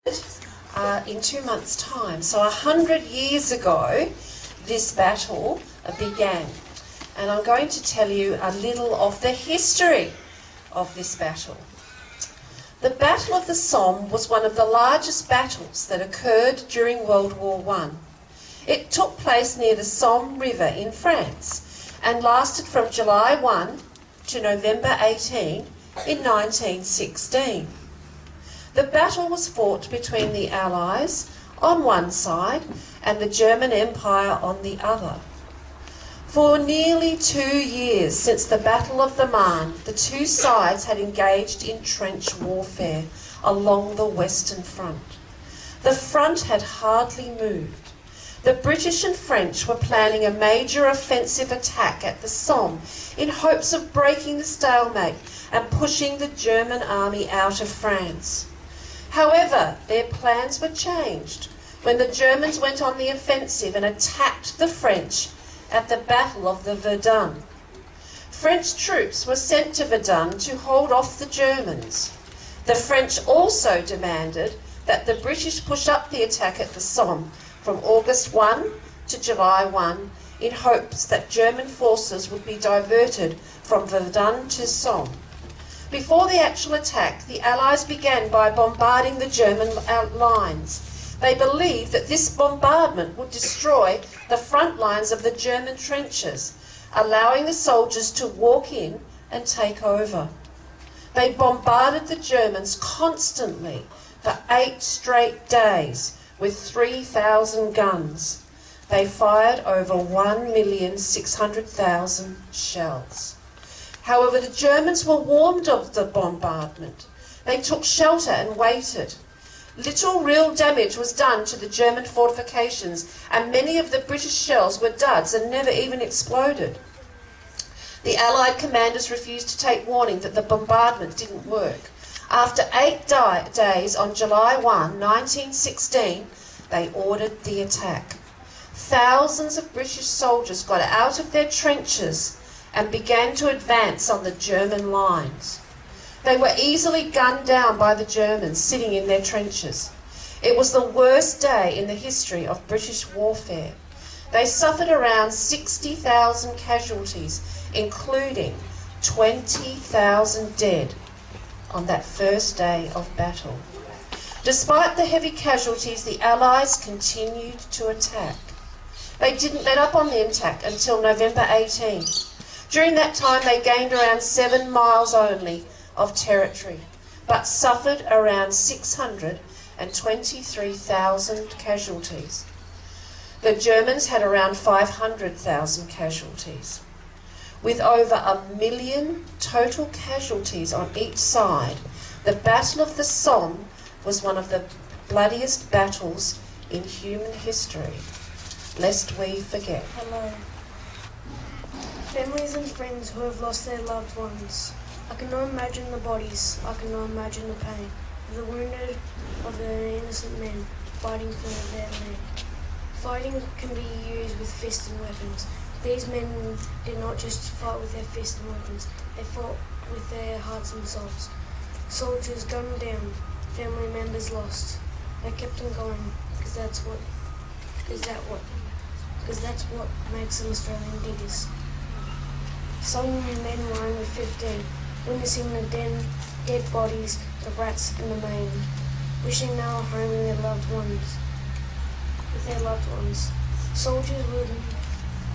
in 2 months' time. So 100 years ago, this battle began. And I'm going to tell you a little of the history of this battle. The Battle of the Somme was one of the largest battles that occurred during World War I. It took place near the Somme River in France and lasted from July 1 to November 18 in 1916. The battle was fought between the Allies on one side and the German Empire on the other. For nearly 2 years since the Battle of the Marne, the two sides had engaged in trench warfare along the Western Front. The front had hardly moved. The British and French were planning a major offensive attack at the Somme in hopes of breaking the stalemate and pushing the German army out of France. However, their plans were changed when the Germans went on the offensive and attacked the French at the Battle of the Verdun. French troops were sent to Verdun to hold off the Germans. The French also demanded that the British push up the attack at the Somme from August 1 to July 1 in hopes that German forces would be diverted from Verdun to Somme. Before the actual attack, the Allies began by bombarding the German lines. They believed that this bombardment would destroy the front lines of the German trenches, allowing the soldiers to walk in and take over. They bombarded the Germans constantly for 8 straight days with 3,000 guns. They fired over 1,600,000 shells. However, the Germans were warned of the bombardment. They took shelter and waited. Little real damage was done to the German fortifications, and many of the British shells were duds and never even exploded. The Allied commanders refused to take warning that the bombardment didn't work. After 8 days on July 1, 1916, they ordered the attack. Thousands of British soldiers got out of their trenches and began to advance on the German lines. They were easily gunned down by the Germans sitting in their trenches. It was the worst day in the history of British warfare. They suffered around 60,000 casualties, including 20,000 dead on that first day of battle. Despite the heavy casualties, the Allies continued to attack. They didn't let up on the attack until November 18. During that time, they gained around 7 miles only of territory, but suffered around 623,000 casualties. The Germans had around 500,000 casualties. With over 1 million total casualties on each side, the Battle of the Somme was one of the bloodiest battles in human history, lest we forget. Hello. Families and friends who have lost their loved ones. I cannot imagine the bodies, I cannot imagine the pain of the wounded, of the innocent men fighting for their land. Fighting can be used with fists and weapons. These men did not just fight with their fists and weapons, they fought with their hearts and souls. Soldiers gunned down, family members lost. They kept on going because that's what makes them Australian diggers. Some men were only 15, witnessing the dead bodies, the rats and the maim, wishing they were home with their loved ones. Soldiers would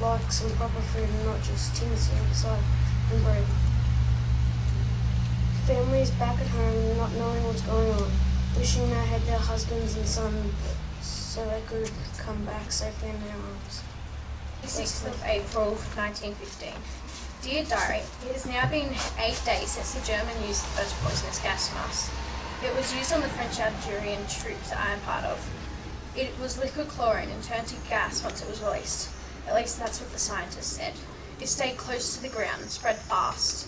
like some proper food and not just tin outside and bread. Families back at home not knowing what's going on, wishing they had their husbands and sons so they could come back safely in their arms. 6th of April 1915. Dear Diary, it has now been 8 days since the German used the first poisonous gas mask. It was used on the French Algerian troops that I am part of. It was liquid chlorine and turned to gas once it was released. At least that's what the scientists said. It stayed close to the ground and spread fast.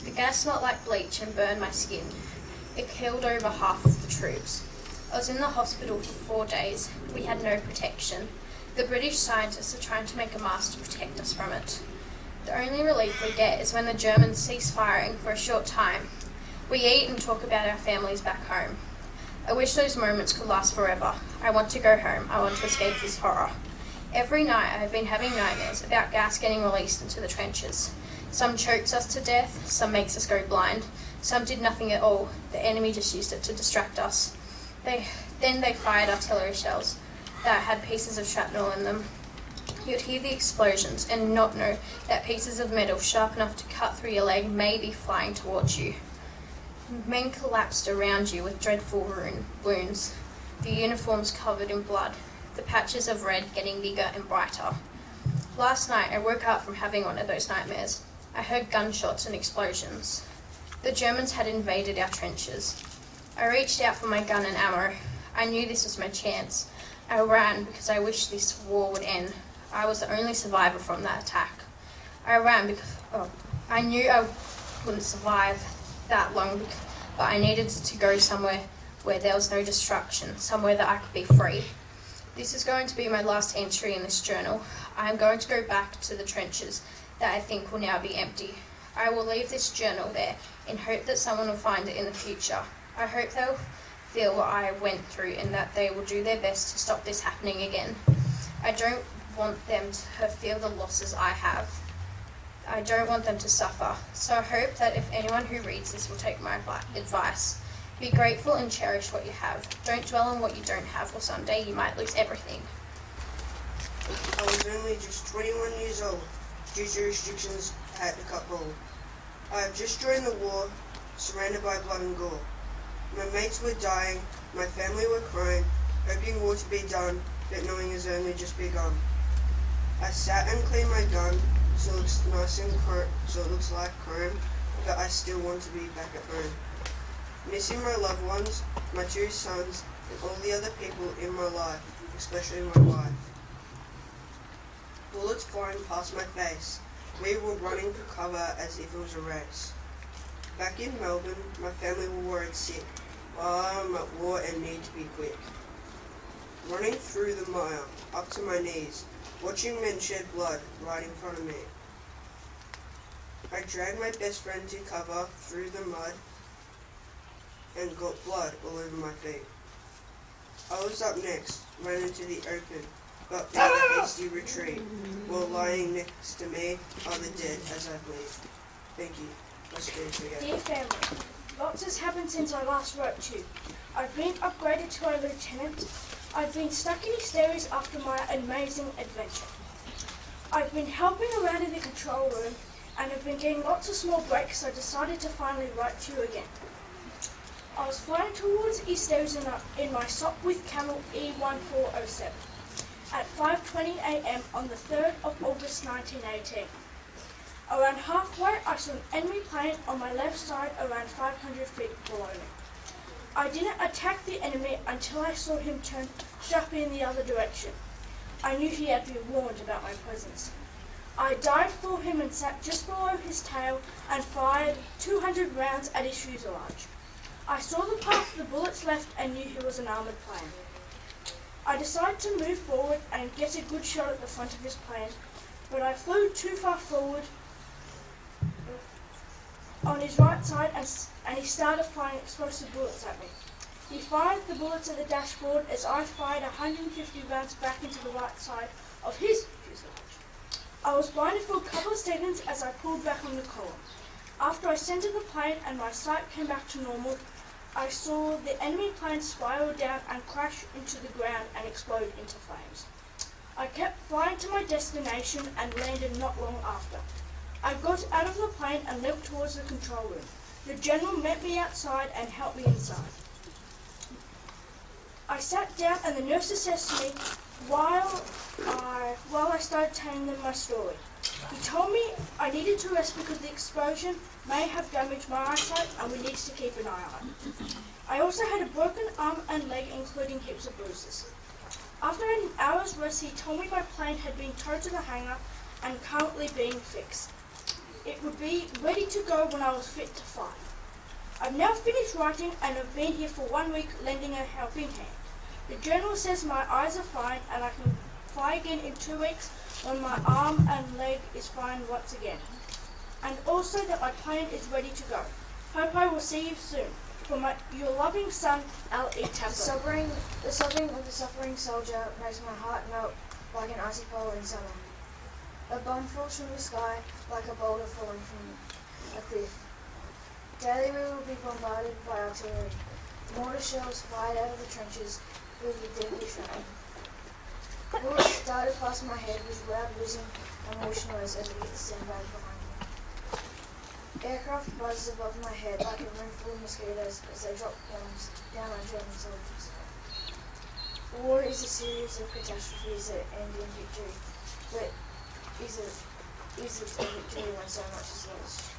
The gas smelled like bleach and burned my skin. It killed over half of the troops. I was in the hospital for 4 days. We had no protection. The British scientists are trying to make a mask to protect us from it. The only relief we get is when the Germans cease firing for a short time. We eat and talk about our families back home. I wish those moments could last forever. I want to go home. I want to escape this horror. Every night I have been having nightmares about gas getting released into the trenches. Some chokes us to death, some makes us go blind, some did nothing at all. The enemy just used it to distract us. Then they fired artillery shells that had pieces of shrapnel in them. You'd hear the explosions and not know that pieces of metal sharp enough to cut through your leg may be flying towards you. Men collapsed around you with dreadful wounds, the uniforms covered in blood, the patches of red getting bigger and brighter. Last night I woke up from having one of those nightmares. I heard gunshots and explosions. The Germans had invaded our trenches. I reached out for my gun and ammo. I knew this was my chance. I ran because I wished this war would end. I was the only survivor from that attack. I ran because I knew I wouldn't survive that long, but I needed to go somewhere where there was no destruction, somewhere that I could be free. This is going to be my last entry in this journal. I am going to go back to the trenches that I think will now be empty. I will leave this journal there in hope that someone will find it in the future. I hope they'll feel what I went through and that they will do their best to stop this happening again. I don't want them to feel the losses I have. I don't want them to suffer. So I hope that if anyone who reads this will take my advice. Be grateful and cherish what you have. Don't dwell on what you don't have, or someday you might lose everything. I was only just 21 years old due to restrictions at the Cup Bowl. I have just joined the war, surrounded by blood and gore. My mates were dying, my family were crying, hoping war to be done, but knowing it's only just begun. I sat and cleaned my gun, so it looks nice and so it looks like chrome, but I still want to be back at home. Missing my loved ones, my 2 sons, and all the other people in my life, especially my wife. Bullets flying past my face. We were running for cover as if it was a race. Back in Melbourne, my family were worried sick, while I'm at war and need to be quick. Running through the mire, up to my knees, watching men shed blood right in front of me. I dragged my best friend to cover through the mud and got blood all over my feet. I was up next, ran into the open, but made a hasty retreat, while lying next to me are the dead as I bleed. Thank you. Let's do it together. Dear family, lots has happened since I last wrote to you. I've been upgraded to a lieutenant. I've been stuck in hysterics after my amazing adventure. I've been helping around in the control room and have been getting lots of small breaks, so I decided to finally write to you again. I was flying towards East Arizona in my SOP with Camel E1407 at 5:20 a.m. on the 3rd of August 1918. Around halfway, I saw an enemy plane on my left side around 500 feet below me. I didn't attack the enemy until I saw him turn sharply in the other direction. I knew he had been warned about my presence. I dived for him and sat just below his tail and fired 200 rounds at his fuselage. I saw the path the bullets left and knew he was an armoured plane. I decided to move forward and get a good shot at the front of his plane, but I flew too far forward on his right side and he started firing explosive bullets at me. He fired the bullets at the dashboard as I fired 150 rounds back into the right side of his fuselage. I was blinded for a couple of seconds as I pulled back on the column. After I centered the plane and my sight came back to normal, I saw the enemy plane spiral down and crash into the ground and explode into flames. I kept flying to my destination and landed not long after. I got out of the plane and limped towards the control room. The general met me outside and helped me inside. I sat down and the nurse assessed me while I started telling them my story. He told me I needed to rest because the explosion may have damaged my eyesight and we needed to keep an eye on it. I also had a broken arm and leg, including heaps of bruises. After an hour's rest, he told me my plane had been towed to the hangar and currently being fixed. It would be ready to go when I was fit to fly. I've now finished writing and have been here for 1 week lending a helping hand. The general says my eyes are fine and I can fly again in 2 weeks when my arm and leg is fine once again. And also that my plane is ready to go. Hope I will see you soon. For your loving son, I'll eat The sobbing of the suffering soldier makes my heart melt like an icy pole in summer. A bomb falls from the sky like a boulder falling from a cliff. Daily we will be bombarded by artillery. Mortar shells fly out of the trenches with the deadly shrapnel. Bullets darted past my head with loud whizzing and whoosh noise as it hit the sandbag behind me. Aircraft buzzes above my head like a room full of mosquitoes as they drop bombs down on German soldiers. War is a series of catastrophes that end in victory, but is it a victory when so much is lost?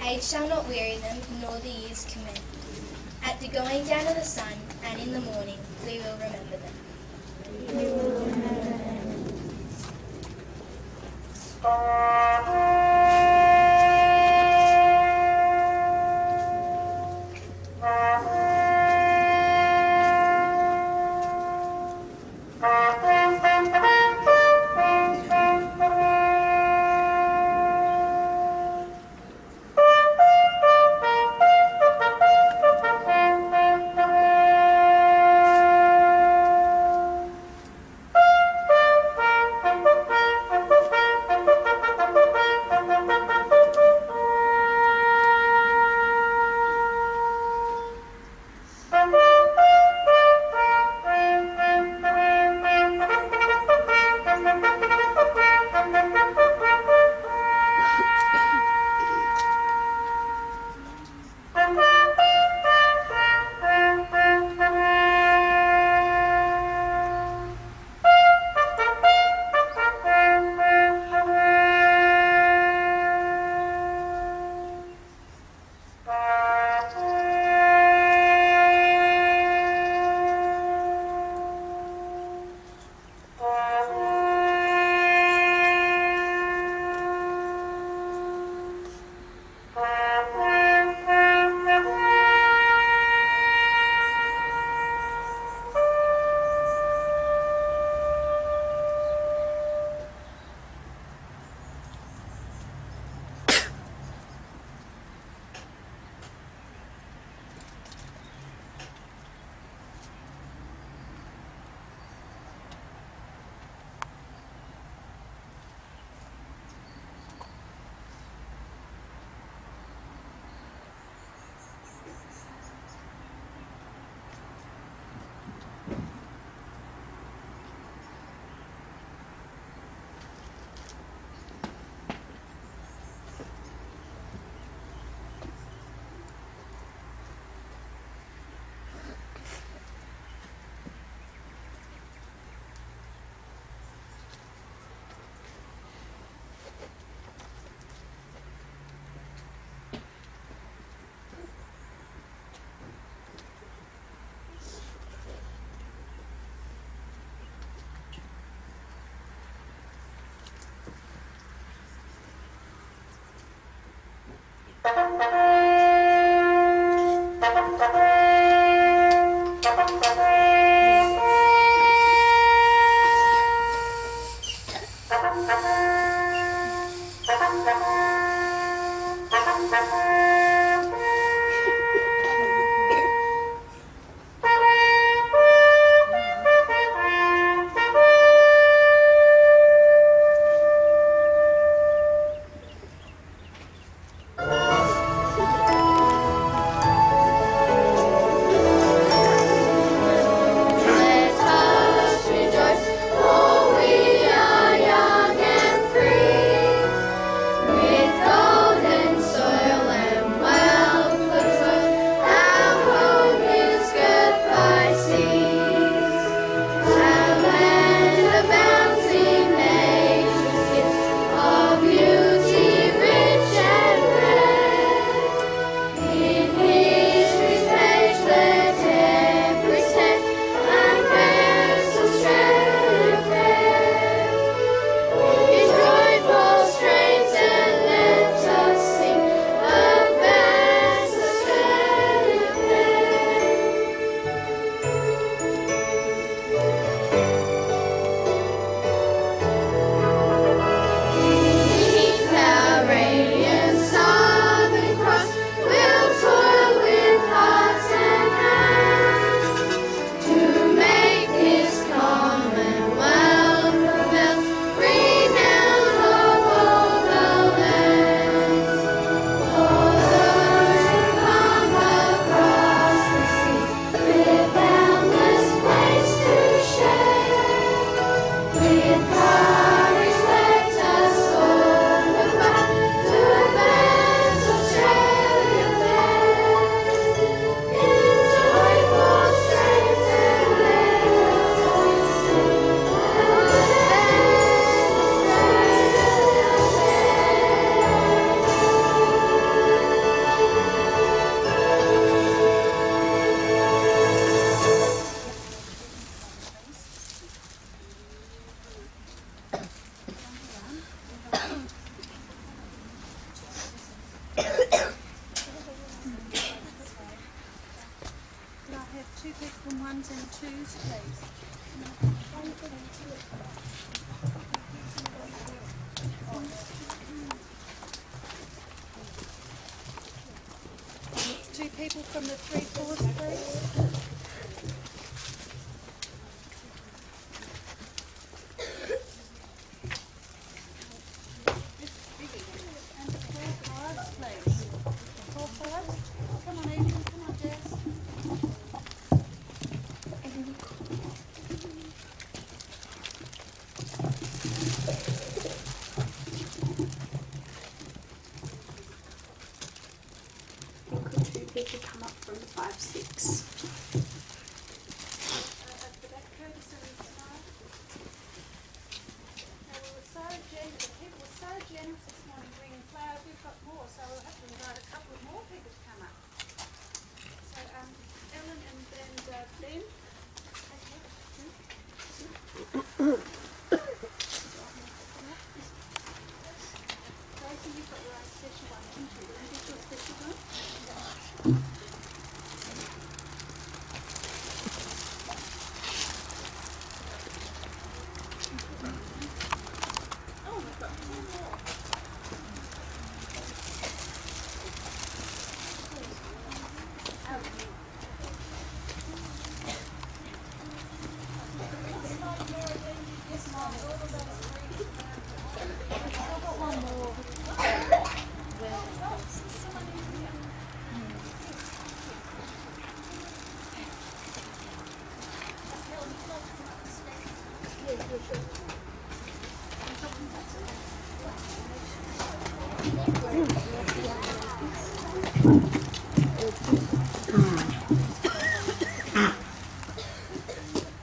Age shall not weary them, nor the years commend. At the going down of the sun, and in the morning, we will remember them. Two people from the 3 floors, please. And 4 fives, please. 4 fives. Come on, Eden. Come on, Jess. Could 2 people come up from 5-6? At the back, Curtis and Samara. Now, the people were so generous this morning bringing flowers. We've got more, so we'll have to invite a couple of more people to come up. So, Ellen and Ben. Tracy, you've got your own special one, haven't you? Can you get your special one? Oh, we've got 2 more.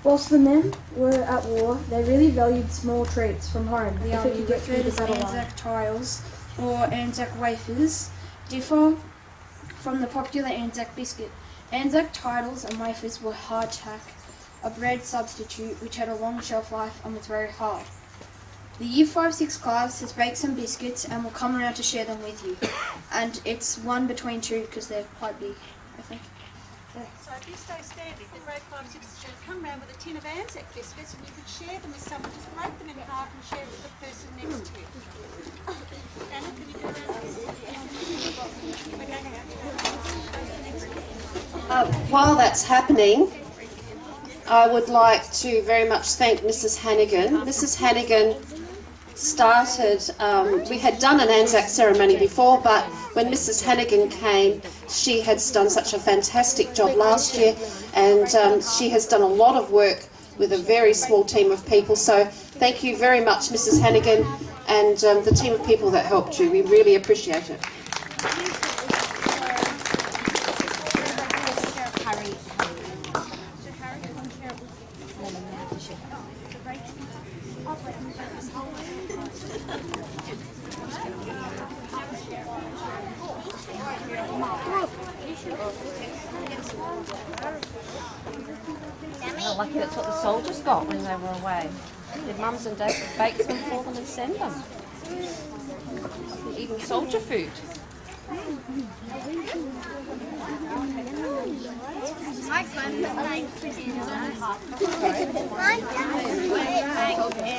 Whilst the men were at war, they really valued small treats from home if it could get through the battle line. ANZAC tiles or ANZAC wafers differ from the popular ANZAC biscuit. ANZAC titles and wafers were hardtack, a bread substitute which had a long shelf life and was very hard. The Year 5-6 class has baked some biscuits and will come around to share them with you. And it's 1 between 2 because they're quite big, I think. So if you stay standing, the grade 5-6 should come round with a tin of ANZAC biscuits and you could share them with someone. Just break them in half and share it with the person next to you. Anna, can you go around? While that's happening, I would like to very much thank Mrs. Hannigan. Mrs. Hannigan started, we had done an ANZAC ceremony before, but when Mrs. Hannigan came, she had done such a fantastic job last year, and she has done a lot of work with a very small team of people. So thank you very much, Mrs. Hannigan, and the team of people that helped you. We really appreciate it. Oh, lucky that's what the soldiers got when they were away. Their mums and dads would bake them for them and send them. Eating soldier food. My son playing